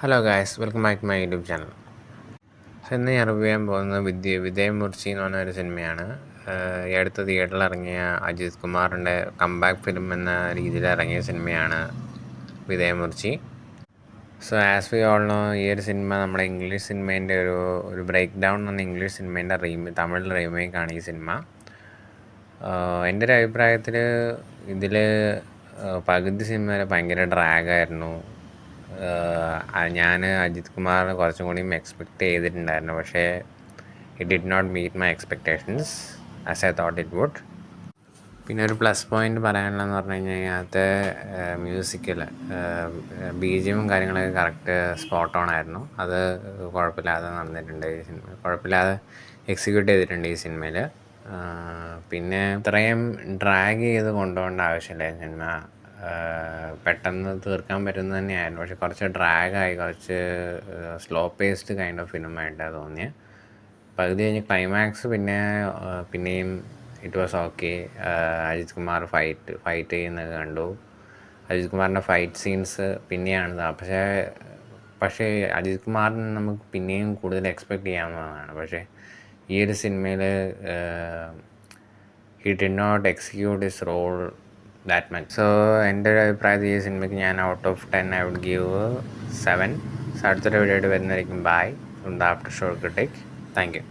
Hello guys, welcome back to my YouTube channel. So ഇന്ന് ഞാൻ review ചെയ്യാൻ പോകുന്നത് വിജയ് എന്ന് പറഞ്ഞ ഒരു സിനിമയാണ്. ഈ അടുത്ത തിയേറ്ററിൽ ഇറങ്ങിയ അജിത് കുമാറിൻ്റെ കംബാക്ക് ഫിലിം എന്ന രീതിയിൽ ഇറങ്ങിയ സിനിമയാണ് Vijay. So as we all no, ഈ ഒരു സിനിമ നമ്മുടെ ഇംഗ്ലീഷ് സിനിമേൻ്റെ ഒരു ബ്രേക്ക് ഡൗൺ എന്ന ഇംഗ്ലീഷ് സിനിമേൻ്റെ തമിഴ് റീമേക്കാണ് ഈ സിനിമ. എൻ്റെ ഒരു അഭിപ്രായത്തിൽ ഇതിൽ പകുതി സിനിമ വരെ ഭയങ്കര ഡ്രാഗായിരുന്നു. ഞാൻ അജിത് കുമാറിനെ കുറച്ചും കൂടിയും എക്സ്പെക്റ്റ് ചെയ്തിട്ടുണ്ടായിരുന്നു, പക്ഷേ it did not meet my expectations as I thought it would. പിന്നെ ഒരു പ്ലസ് പോയിൻ്റ് പറയാനുള്ളതെന്ന് പറഞ്ഞു കഴിഞ്ഞാൽ അതിനകത്ത് മ്യൂസിക്കിൽ BGM കാര്യങ്ങളൊക്കെ കറക്റ്റ് സ്പോട്ട് ഓൺ ആയിരുന്നു. അത് കുഴപ്പമില്ലാതെ നടന്നിട്ടുണ്ട് ഈ സിനിമ, കുഴപ്പമില്ലാതെ എക്സിക്യൂട്ട് ചെയ്തിട്ടുണ്ട് ഈ സിനിമയിൽ. പിന്നെ ഇത്രയും ഡ്രാഗ് ചെയ്ത് കൊണ്ടുപോകേണ്ട ആവശ്യമില്ല സിനിമ. പെട്ടെന്ന് തീർക്കാൻ പറ്റുന്നത് തന്നെയായിരുന്നു, പക്ഷെ കുറച്ച് ഡ്രാഗായി, കുറച്ച് സ്ലോ പേസ്ഡ് കൈൻഡ് ഓഫ് ഫിലിമായിട്ടാണ് തോന്നിയത്. പകുതി കഴിഞ്ഞ് ക്ലൈമാക്സ് പിന്നെയും it was okay. Ajith Kumar fight ചെയ്യുന്നത് കണ്ടു. അജിത് കുമാറിൻ്റെ ഫൈറ്റ് സീൻസ് പിന്നെയാണ് പക്ഷേ അജിത് കുമാറിന് നമുക്ക് പിന്നെയും കൂടുതൽ എക്സ്പെക്റ്റ് ചെയ്യാവുന്നതാണ്. പക്ഷേ ഈ ഒരു സിനിമയിൽ he did not execute his role that much. So എൻ്റെ ഒരു അഭിപ്രായത്തിൽ ഈ സിനിമയ്ക്ക് ഞാൻ out of 10 I would give 7. So അടുത്തൊരു വീഡിയോ ആയിട്ട് വരുന്നതായിരിക്കും. Bye from the after show critic. Thank U.